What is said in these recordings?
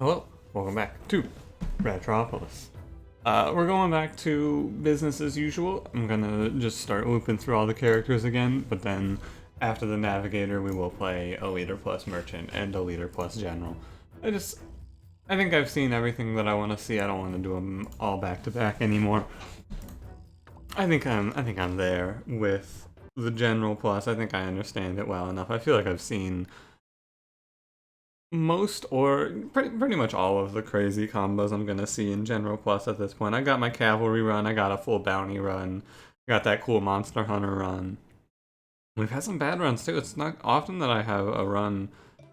Hello, welcome back to Ratropolis. We're going back to business as usual. I'm gonna just start looping through all the characters again, but then after the navigator we will play a leader plus merchant and a leader plus general. I think I've seen everything that I want to see. I don't want to do them all back to back anymore. I think I'm there with the general plus. I think I understand it well enough. I feel like I've seen most or pretty much all of the crazy combos I'm gonna see in General Plus at this point. I got my cavalry run, I got a full bounty run, got that cool monster hunter run. We've had some bad runs too. It's not often that I have a run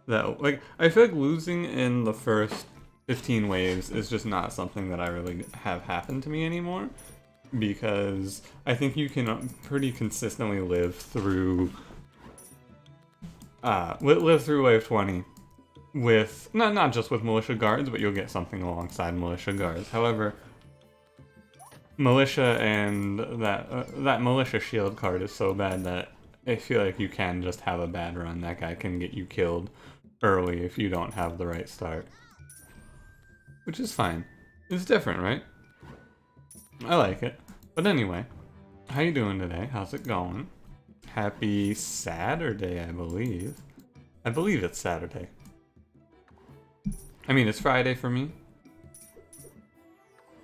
that, like, I feel like losing in the first 15 waves is just not something that I really have happen to me anymore, because I think you can pretty consistently live through wave 20 with not just with militia guards, but you'll get something alongside militia guards. However, militia and that militia shield card is so bad that I feel like you can just have a bad run. That guy can get you killed early if you don't have the right start, which is fine. It's different, right? I like it. But anyway, how you doing today? How's it going? Happy Saturday, I believe. I believe it's Saturday. I mean, it's Friday for me.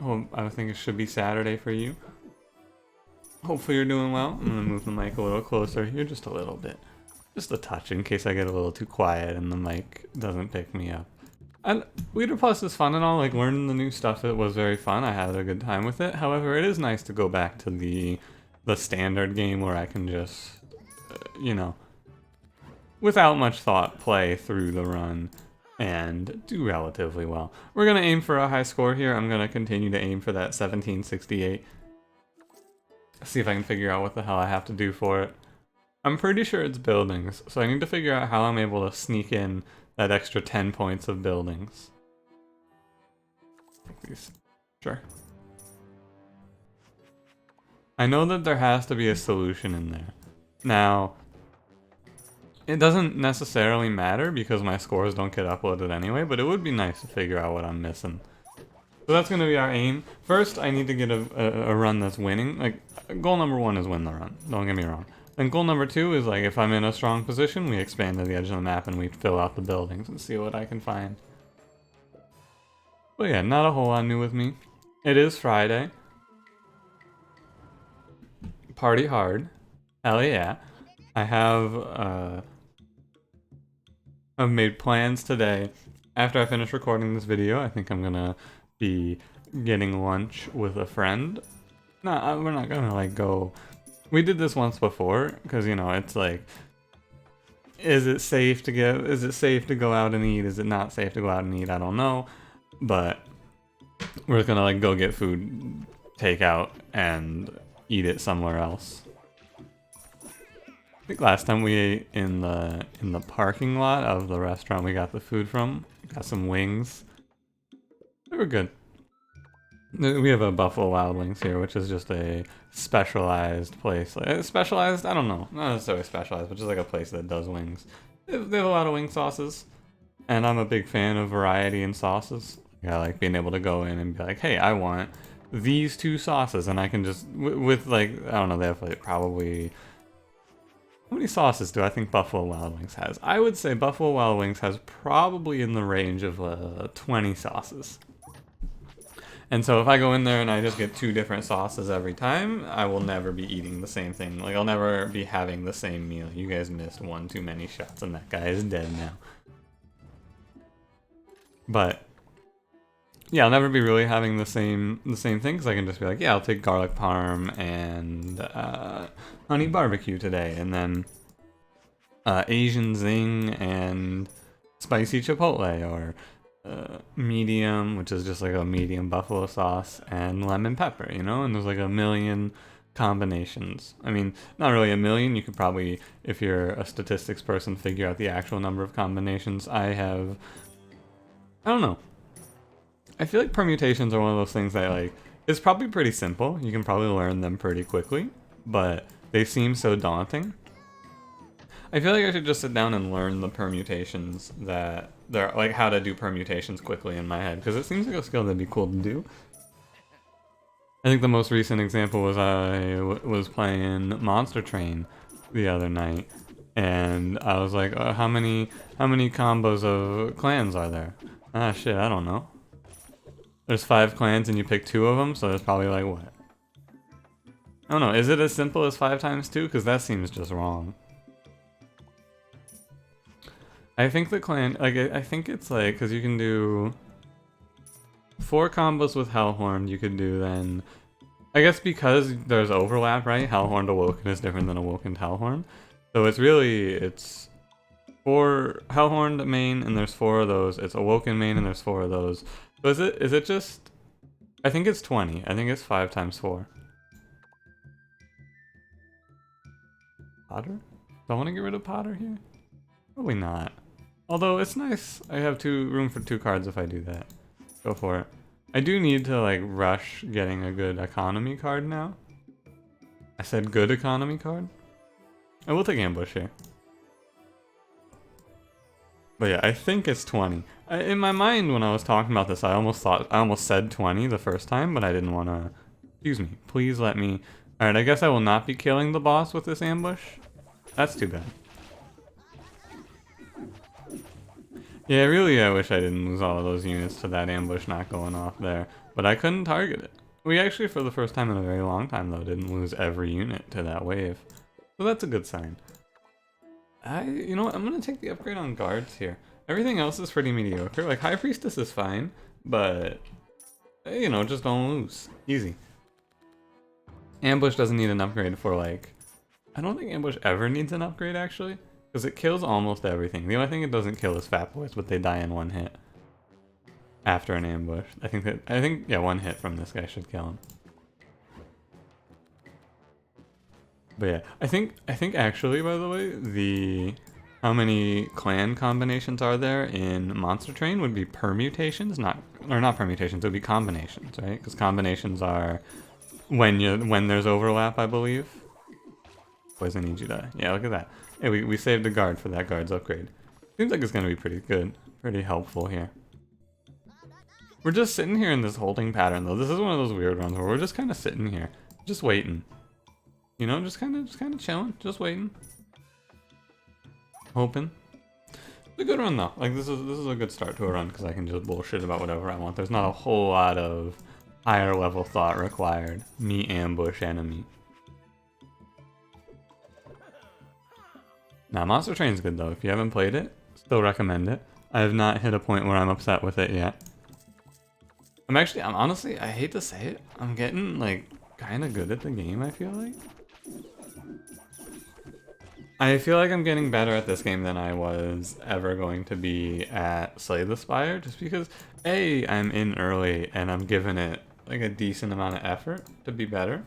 Oh, I think it should be Saturday for you. Hopefully you're doing well. I'm gonna move the mic a little closer here, just a little bit. Just a touch, in case I get a little too quiet and the mic doesn't pick me up. And Leader Plus is fun and all, like learning the new stuff, it was very fun. I had a good time with it. However, it is nice to go back to the standard game where I can just, without much thought, play through the run and do relatively well. We're going to aim for a high score here. I'm going to continue to aim for that 1768. See if I can figure out what the hell I have to do for it. I'm pretty sure it's buildings, so I need to figure out how I'm able to sneak in that extra 10 points of buildings. Please. Sure. I know that there has to be a solution in there. Now, it doesn't necessarily matter because my scores don't get uploaded anyway, but it would be nice to figure out what I'm missing. So that's going to be our aim. First, I need to get a run that's winning. Like, goal number 1 is win the run. Don't get me wrong. Then goal number 2 is, like, if I'm in a strong position, we expand to the edge of the map and we fill out the buildings and see what I can find. But yeah, not a whole lot new with me. It is Friday. Party hard. Hell yeah. I've made plans today. After I finish recording this video, I think I'm gonna be getting lunch with a friend. No, we're not gonna like go. We did this once before, because it's like, is it safe to go out and eat? Is it not safe to go out and eat? I don't know, but we're just gonna like go get food, take out, and eat it somewhere else. I think last time we ate in the parking lot of the restaurant we got the food from. Got some wings. They were good. We have a Buffalo Wild Wings here, which is just a specialized place. Specialized? I don't know. Not necessarily specialized, but just like a place that does wings. They have a lot of wing sauces, and I'm a big fan of variety in sauces. I like being able to go in and be like, hey, I want these 2 sauces, and I can just, with like, I don't know, they have like probably... How many sauces do I think Buffalo Wild Wings has? I would say Buffalo Wild Wings has probably in the range of 20 sauces. And so if I go in there and I just get 2 different sauces every time, I will never be eating the same thing. Like, I'll never be having the same meal. You guys missed 1 too many shots and that guy is dead now. But yeah, I'll never be really having the same thing, because I can just be like, yeah, I'll take garlic parm and honey barbecue today, and then Asian zing and spicy chipotle, or medium, which is just like a medium buffalo sauce, and lemon pepper, and there's like a million combinations. I mean, not really a million. You could probably, if you're a statistics person, figure out the actual number of combinations. I don't know. I feel like permutations are one of those things that, like, it's probably pretty simple. You can probably learn them pretty quickly, but they seem so daunting. I feel like I should just sit down and learn the permutations that like how to do permutations quickly in my head, because it seems like a skill that'd be cool to do. I think the most recent example was I was playing Monster Train the other night, and I was like, how many combos of clans are there? Ah shit, I don't know. There's 5 clans and you pick 2 of them, so there's probably like what? I don't know, is it as simple as 5 times 2? Because that seems just wrong. I think the clan, like, I think it's like, because you can do 4 combos with Hellhorn, you could do then, I guess because there's overlap, right? Hellhorn to Awoken is different than Awoken to Hellhorn. So it's really, it's 4 Hellhorn main, and there's 4 of those. It's Awoken main, and there's 4 of those. So is it just, I think it's 20. I think it's 5 times 4. Potter? Do I want to get rid of Potter here? Probably not. Although it's nice. I have room for 2 cards if I do that. Go for it. I do need to like rush getting a good economy card now. I said good economy card. I will take Ambush here. But yeah, I think it's 20. In my mind when I was talking about this, I almost said 20 the first time, but I didn't want to. Excuse me. Please let me. Alright, I guess I will not be killing the boss with this ambush. That's too bad. Yeah, really I wish I didn't lose all of those units to that ambush not going off there. But I couldn't target it. We actually, for the first time in a very long time though, didn't lose every unit to that wave. So that's a good sign. You know what, I'm gonna take the upgrade on guards here. Everything else is pretty mediocre. Like, High Priestess is fine, but, you know, just don't lose. Easy. Ambush doesn't need an upgrade for, like, I don't think Ambush ever needs an upgrade, actually. Because it kills almost everything. The only thing it doesn't kill is Fat Boys, but they die in 1 hit. After an ambush. I think, yeah, 1 hit from this guy should kill him. But yeah, I think actually, by the way, how many clan combinations are there in Monster Train would be permutations, not permutations, it would be combinations, right? Because combinations are when there's overlap, I believe. Poison need you to, yeah, look at that. Hey, we saved a guard for that guard's upgrade. Seems like it's gonna be pretty good, pretty helpful here. We're just sitting here in this holding pattern though. This is one of those weird ones where we're just kind of sitting here, just waiting. You know, just kind of chilling, just waiting, hoping. It's a good run though. Like this is a good start to a run because I can just bullshit about whatever I want. There's not a whole lot of higher level thought required. Me ambush enemy. Now Monster Train's good though. If you haven't played it, still recommend it. I have not hit a point where I'm upset with it yet. I'm honestly, I hate to say it, I'm getting like kind of good at the game, I feel like. I feel like I'm getting better at this game than I was ever going to be at Slay the Spire, just because A, I'm in early and I'm giving it like a decent amount of effort to be better.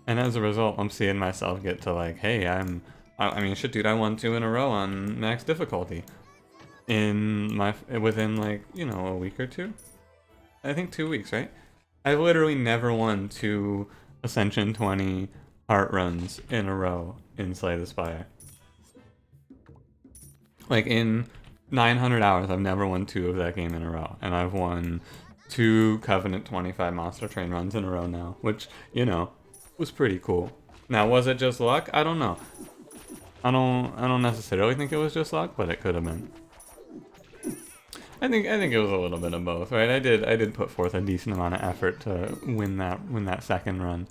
And as a result, I'm seeing myself get to like, hey, I mean, shit, dude, I won 2 in a row on max difficulty within like, you know, a week or 2. I think 2 weeks, right? I've literally never won 2 Ascension 20 heart runs in a row in Slay the Spire. Like in 900 hours, I've never won 2 of that game in a row. And I've won 2 Covenant 25 Monster Train runs in a row now, which, you know, was pretty cool. Now, was it just luck? I don't know. I don't necessarily think it was just luck, but it could have been. I think it was a little bit of both, right? I did put forth a decent amount of effort to win that second run.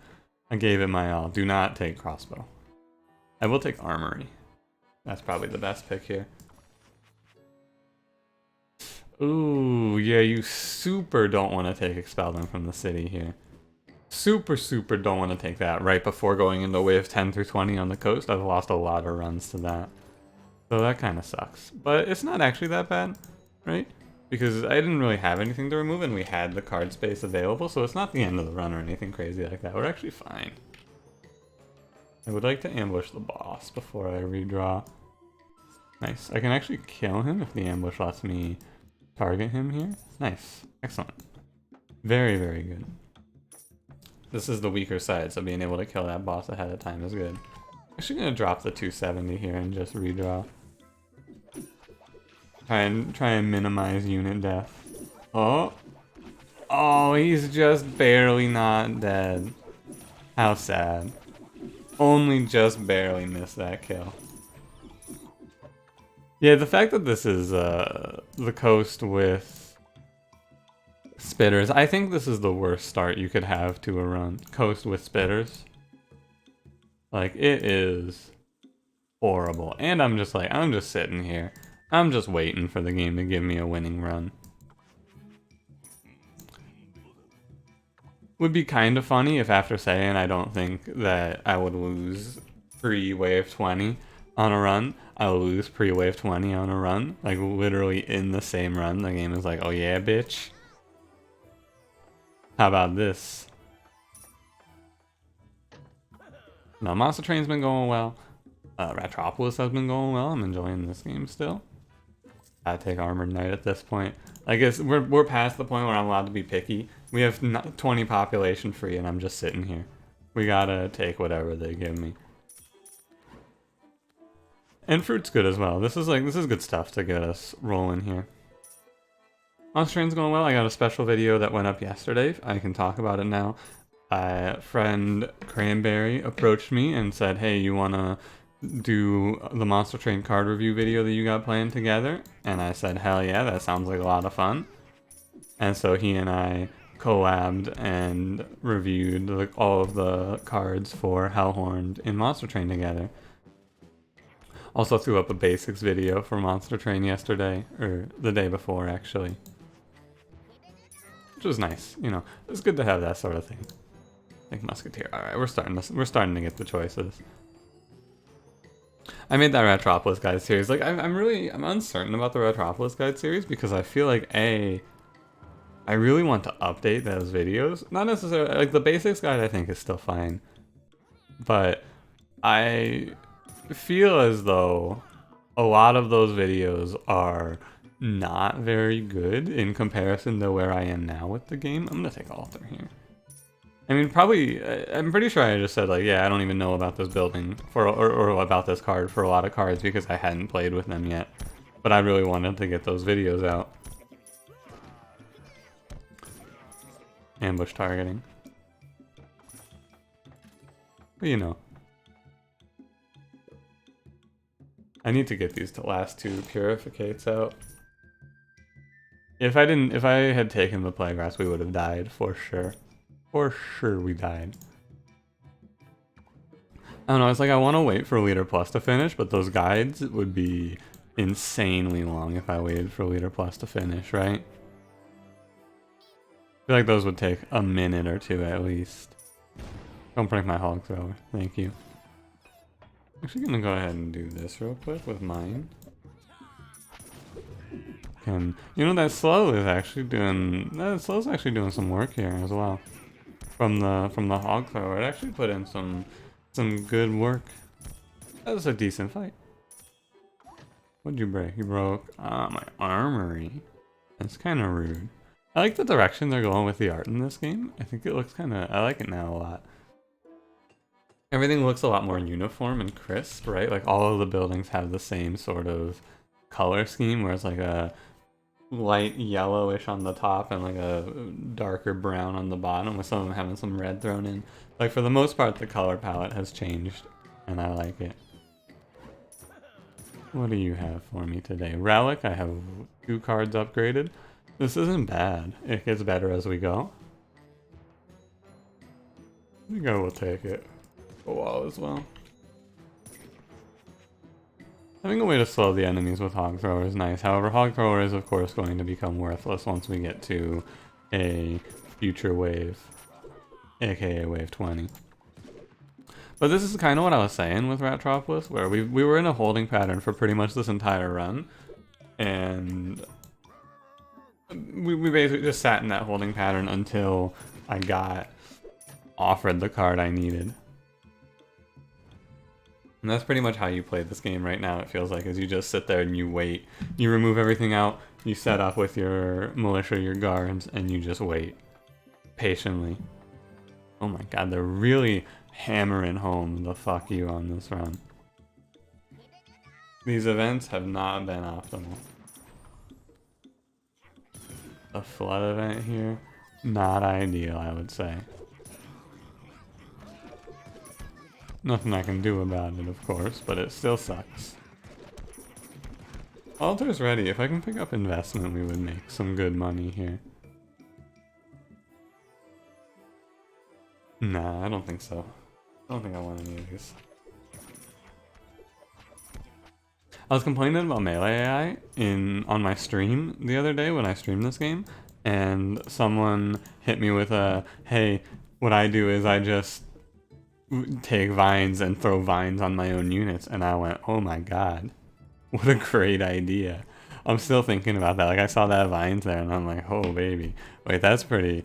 I gave it my all. Do not take crossbow. I will take armory. That's probably the best pick here. Ooh, yeah, you super don't want to take Expel Them from the City here. Super don't want to take that right before going into wave 10 through 20 on the coast. I've lost a lot of runs to that. So that kind of sucks. But it's not actually that bad, right? Because I didn't really have anything to remove and we had the card space available, so it's not the end of the run or anything crazy like that. We're actually fine. I would like to ambush the boss before I redraw. Nice. I can actually kill him if the ambush lets me target him here. Nice. Excellent. Very good. This is the weaker side, so being able to kill that boss ahead of time is good. I'm actually going to drop the 270 here and just redraw. Try and minimize unit death. Oh. Oh, he's just barely not dead. How sad. Only just barely missed that kill. Yeah, the fact that this is the coast with spitters, I think this is the worst start you could have to a run. Coast with spitters. Like, it is horrible. And I'm just like, I'm just sitting here. I'm just waiting for the game to give me a winning run. Would be kind of funny if after saying I don't think that I would lose pre-wave 20 on a run, I will lose pre-wave 20 on a run. Like, literally in the same run, the game is like, oh yeah, bitch. How about this? No, Monster Train's been going well. Ratropolis has been going well. I'm enjoying this game still. I take Armored Knight at this point. I guess we're past the point where I'm allowed to be picky. We have 20 population free and I'm just sitting here. We gotta take whatever they give me. And fruit's good as well. This is good stuff to get us rolling here. Monster Train's going well. I got a special video that went up yesterday. I can talk about it now. Friend Cranberry approached me and said, hey, you wanna do the Monster Train card review video that you got planned together? And I said, hell yeah, that sounds like a lot of fun. And so he and I collabed and reviewed all of the cards for Hellhorned in Monster Train together. Also threw up a basics video for Monster Train yesterday, or the day before actually. Which was nice, you know. It's good to have that sort of thing. Like Musketeer. Alright, we're starting to get the choices. I made that Ratropolis Guide series. Like, I'm uncertain about the Ratropolis Guide series because I feel like, I really want to update those videos. Not necessarily, like, the basics guide I think is still fine. But I feel as though a lot of those videos are not very good in comparison to where I am now with the game. I'm gonna take Alter here. I mean, probably, I'm pretty sure I just said, like, yeah, I don't even know about this building or about this card for a lot of cards because I hadn't played with them yet. But I really wanted to get those videos out. Ambush targeting. But you know. I need to get these last two purificates out. If I had taken the Plaguegrass, we would have died for sure. For sure we died. I don't know, it's like I want to wait for Leader Plus to finish, but those guides would be insanely long if I waited for Leader Plus to finish, right? I feel like those would take a minute or two at least. Don't break my hog thrower, thank you. I'm actually gonna go ahead and do this real quick with mine. And you know that slow's actually doing some work here as well. From the hog thrower, it actually put in some good work. That was a decent fight. What'd you break? You broke my armory. That's kind of rude. I like the direction they're going with the art in this game. I think it looks I like it now a lot. Everything looks a lot more uniform and crisp, right? Like all of the buildings have the same sort of color scheme, where it's like a light yellowish on the top and like a darker brown on the bottom, with some of them having some red thrown in. Like for the most part, the color palette has changed, and I like it. What do you have for me today? Relic, I have 2 cards upgraded. This isn't bad. It gets better as we go. I think I will take it. A wall as well. Having a way to slow the enemies with Hog Thrower is nice. However, Hog Thrower is of course going to become worthless once we get to a future wave, aka wave 20. But this is kind of what I was saying with Ratropolis, where we were in a holding pattern for pretty much this entire run, and we basically just sat in that holding pattern until I got offered the card I needed. And that's pretty much how you play this game right now, it feels like, is you just sit there and you wait. You remove everything out, you set up with your militia, your guards, and you just wait. Patiently. Oh my god, they're really hammering home the fuck you on this run. These events have not been optimal. a flood event here. Not ideal, I would say. Nothing I can do about it, of course, but it still sucks. Altar's ready. If I can pick up investment, we would make some good money here. Nah, I don't think so. I don't think I want any of these. I was complaining about melee AI on my stream the other day when I streamed this game, and someone hit me with a, hey, what I do is I just take vines and throw vines on my own units, and I went, oh my god, what a great idea. I'm still thinking about that. Like, I saw that vines there, and I'm like, oh baby, wait, that's a pretty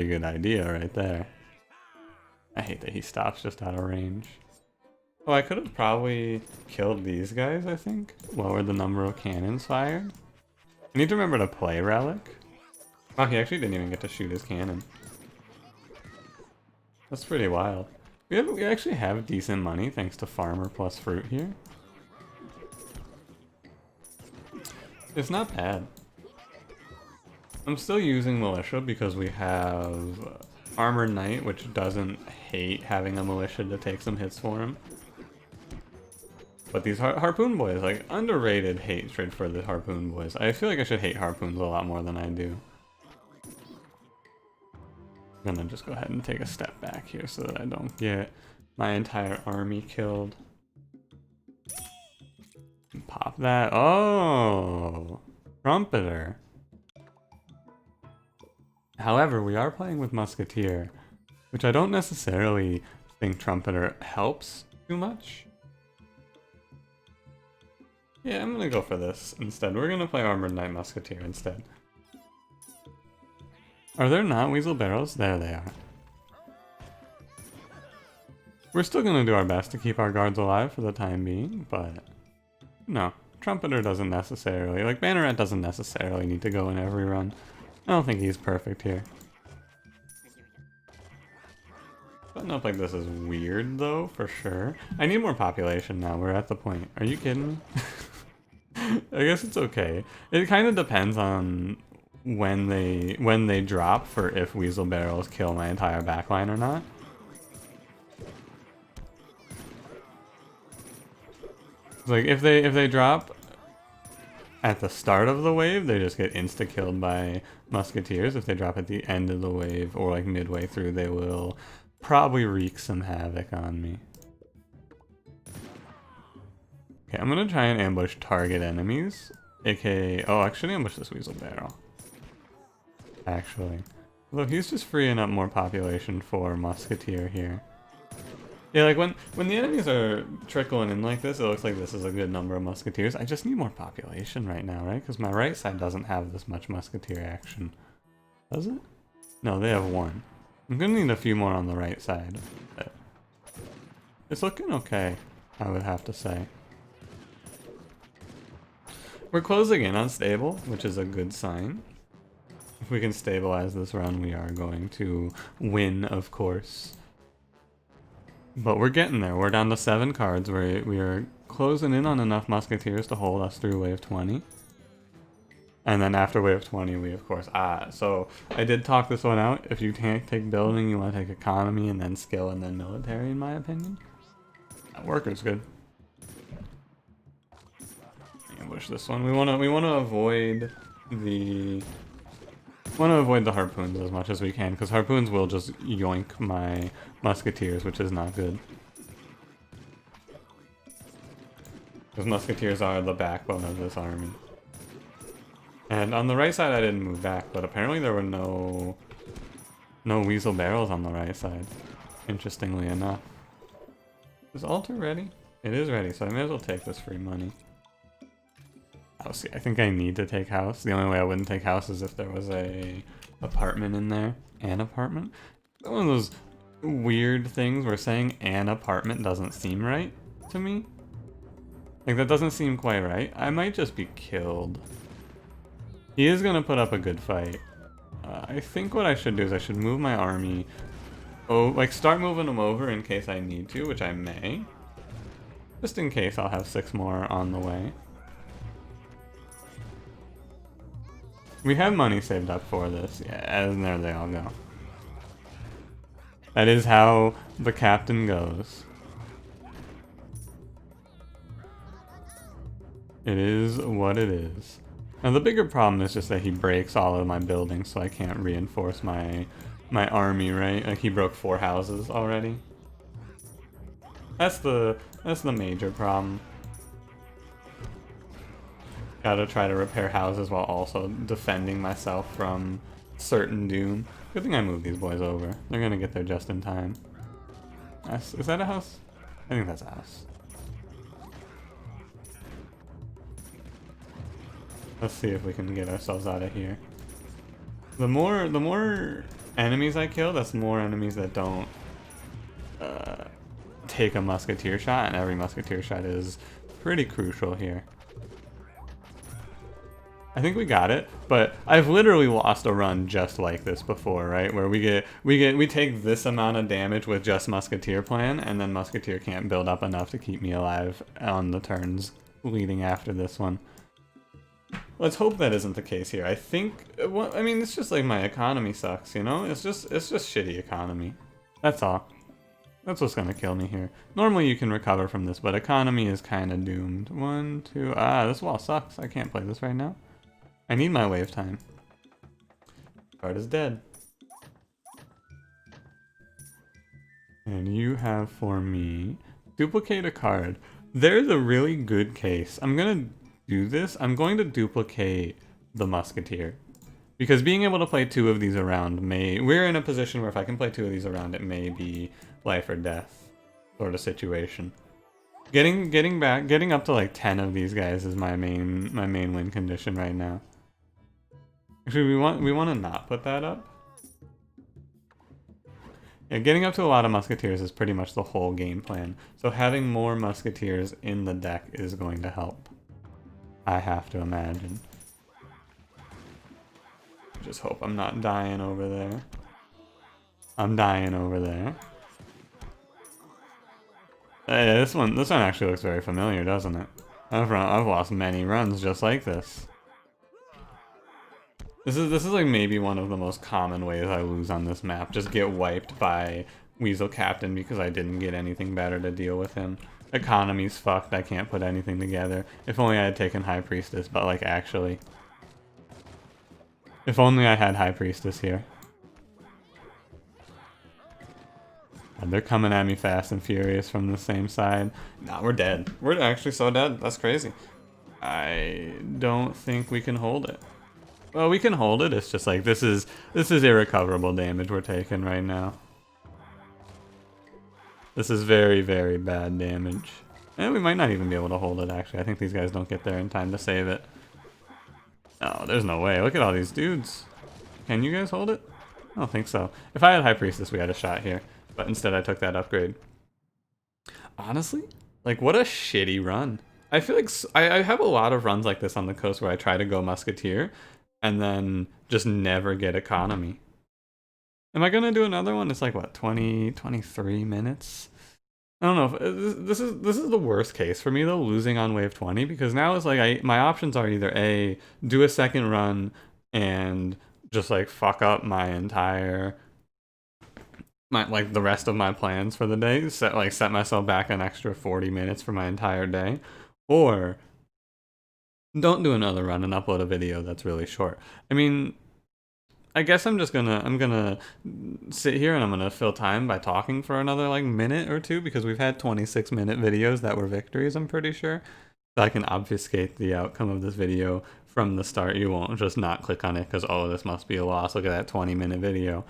good idea right there. I hate that he stops just out of range. Oh, I could have probably killed these guys, I think. Lower the number of cannons fired. I need to remember to play Relic. Wow, he actually didn't even get to shoot his cannon. That's pretty wild. We actually have decent money thanks to Farmer plus Fruit here. It's not bad. I'm still using Militia because we have Armored Knight, which doesn't hate having a Militia to take some hits for him. But these Harpoon Boys, like, underrated hatred for the Harpoon Boys. I feel like I should hate Harpoons a lot more than I do. I'm gonna just go ahead and take a step back here so that I don't get my entire army killed. Pop that. Oh! Trumpeter. However, we are playing with Musketeer, which I don't necessarily think Trumpeter helps too much. Yeah, I'm gonna go for this instead. We're gonna play Armored Knight Musketeer instead. Are there not Weasel Barrels? There they are. We're still gonna do our best to keep our guards alive for the time being, but no. Trumpeter doesn't necessarily, like, Banneret doesn't necessarily need to go in every run. I don't think he's perfect here. Button up like this is weird, though, for sure. I need more population now. We're at the point. Are you kidding me? I guess it's okay. It kind of depends on when they drop for if Weasel Barrels kill my entire backline or not. Like, if they drop at the start of the wave, they just get insta-killed by Musketeers. If they drop at the end of the wave or like midway through, they will probably wreak some havoc on me. Okay, I'm gonna try and ambush target enemies, aka, oh, actually ambush this Weasel Barrel. Actually. Look, he's just freeing up more population for Musketeer here. Yeah, like when the enemies are trickling in like this, it looks like this is a good number of Musketeers. I just need more population right now, right? Because my right side doesn't have this much Musketeer action. Does it? No, they have one. I'm gonna need a few more on the right side. It's looking okay, I would have to say. We're closing in on stable, which is a good sign. If we can stabilize this run, we are going to win, of course. But we're getting there. We're down to 7 cards. We are closing in on enough Musketeers to hold us through wave 20. And then after wave 20, we of course... so I did talk this one out. If you can't take building, you want to take economy and then skill and then military, in my opinion. That worker's good. Ambush this one. We want to avoid the... harpoons as much as we can, because harpoons will just yoink my Musketeers, which is not good. Because Musketeers are the backbone of this army. And on the right side I didn't move back, but apparently there were no Weasel Barrels on the right side, interestingly enough. Is Altar ready? It is ready, so I may as well take this free money. Oh, see, I think I need to take house. The only way I wouldn't take house is if there was a apartment in there. An apartment? One of those weird things where saying an apartment doesn't seem right to me. Like, that doesn't seem quite right. I might just be killed. He is gonna put up a good fight. I think what I should do is I should move my army. Oh, like, start moving them over in case I need to, which I may. Just in case, I'll have 6 more on the way. We have money saved up for this. Yeah, and there they all go. That is how the captain goes. It is what it is. Now the bigger problem is just that he breaks all of my buildings, so I can't reinforce my army, right? Like he broke 4 houses already. That's the major problem. Gotta try to repair houses while also defending myself from certain doom. Good thing I moved these boys over. They're gonna get there just in time. Is that a house? I think that's a house. Let's see if we can get ourselves out of here. The more enemies I kill, that's more enemies that don't take a musketeer shot, and every musketeer shot is pretty crucial here. I think we got it, but I've literally lost a run just like this before, right? Where we take this amount of damage with just musketeer plan, and then musketeer can't build up enough to keep me alive on the turns leading after this one. Let's hope that isn't the case here. I think, well, I mean, it's just like my economy sucks, you know? It's just shitty economy. That's all. That's what's gonna kill me here. Normally you can recover from this, but economy is kind of doomed. 1, 2, this wall sucks. I can't play this right now. I need my wave time. Card is dead. And you have for me, duplicate a card. There's a really good case. I'm gonna do this. I'm going to duplicate the musketeer. Because being able to play 2 of these around we're in a position where if I can play 2 of these around, it may be life or death sort of situation. Getting up to like 10 of these guys is my main win condition right now. Actually, we want to not put that up. Yeah, getting up to a lot of musketeers is pretty much the whole game plan. So having more musketeers in the deck is going to help. I have to imagine. Just hope I'm not dying over there. I'm dying over there. Hey, this one actually looks very familiar, doesn't it? I've lost many runs just like this. This is like maybe one of the most common ways I lose on this map. Just get wiped by Weasel Captain because I didn't get anything better to deal with him. Economy's fucked, I can't put anything together. If only I had taken High Priestess, but like actually. If only I had High Priestess here. God, they're coming at me fast and furious from the same side. Nah, we're dead. We're actually so dead. That's crazy. I don't think we can hold it. Well, we can hold it. It's just like this is irrecoverable damage we're taking right now. This is very, very bad damage. And we might not even be able to hold it, actually. I think these guys don't get there in time to save it. No, there's no way. Look at all these dudes. Can you guys hold it? I don't think so. If I had High Priestess, we had a shot here. But instead I took that upgrade. Honestly, like what a shitty run. I feel like I have a lot of runs like this on the coast where I try to go Musketeer and then just never get economy. Am I gonna do another one? It's like what, 23 minutes? I don't know. This is the worst case for me though, losing on wave 20, because now it's like my options are either A, do a second run and just like fuck up my entire like the rest of my plans for the day, set myself back an extra 40 minutes for my entire day, or don't do another run and upload a video that's really short. I mean, I guess I'm gonna sit here and I'm gonna fill time by talking for another like minute or two, because we've had 26-minute videos that were victories, I'm pretty sure. So I can obfuscate the outcome of this video from the start. You won't just not click on it because, oh, this must be a loss. Look at that 20-minute video.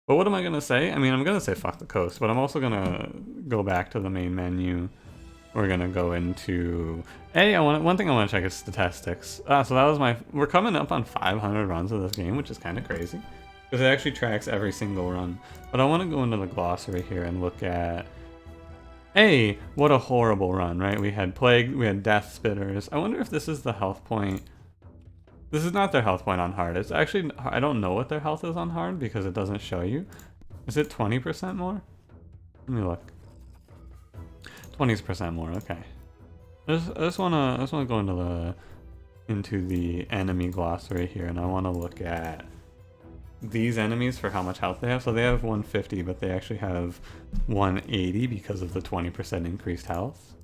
But what am I gonna say? I mean, I'm gonna say fuck the coast, but I'm also gonna go back to the main menu. We're gonna go into one thing I want to check is statistics. So that was we're coming up on 500 runs of this game, which is kind of crazy because it actually tracks every single run. But I want to go into the glossary here and look at what a horrible run, right? We had plague, we had death spitters. I wonder if this is the health point. This is not their health point on hard. It's actually, I don't know what their health is on hard because it doesn't show you. Is it 20% more? Let me look. 20% more, okay. I just wanna go into into the enemy glossary here, and I want to look at these enemies for how much health they have. So they have 150, but they actually have 180 because of the 20% increased health.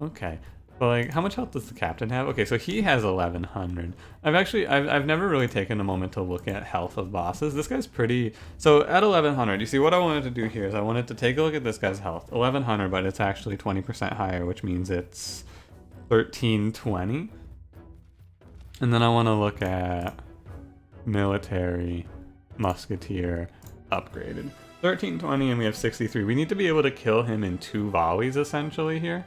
Okay, but like, how much health does the captain have? Okay, so he has 1100. I've never really taken a moment to look at health of bosses. This guy's pretty, so at 1100, you see what I wanted to do here is I wanted to take a look at this guy's health. 1100, but it's actually 20% higher, which means it's 1320. And then I want to look at military musketeer upgraded. 1320 and we have 63. We need to be able to kill him in 2 volleys essentially here.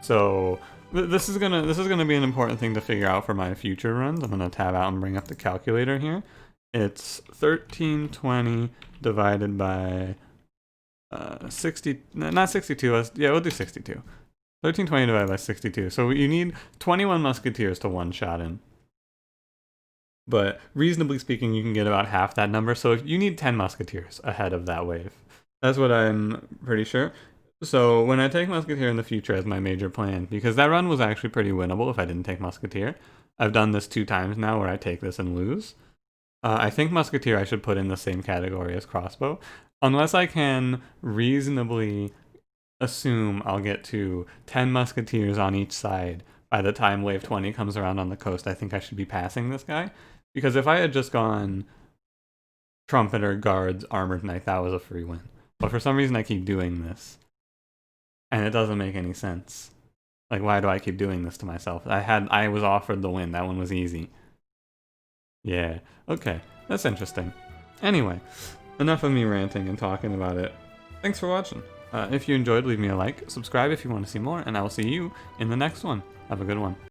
So this is gonna be an important thing to figure out for my future runs. I'm gonna tab out and bring up the calculator here. It's 1320 divided by 60, not 62. Yeah, we'll do 62. 1320 divided by 62. So you need 21 musketeers to one-shot him. But reasonably speaking, you can get about half that number. So you need 10 musketeers ahead of that wave. That's what I'm pretty sure. So when I take Musketeer in the future as my major plan, because that run was actually pretty winnable if I didn't take Musketeer. I've done this 2 times now where I take this and lose. I think Musketeer I should put in the same category as Crossbow. Unless I can reasonably assume I'll get to 10 Musketeers on each side by the time wave 20 comes around on the coast, I think I should be passing this guy. Because if I had just gone Trumpeter, Guards, Armored Knight, that was a free win. But for some reason I keep doing this. And it doesn't make any sense. Like, why do I keep doing this to myself? I was offered the win. That one was easy. Yeah. Okay. That's interesting. Anyway, enough of me ranting and talking about it. Thanks for watching. If you enjoyed, leave me a like. Subscribe if you want to see more. And I will see you in the next one. Have a good one.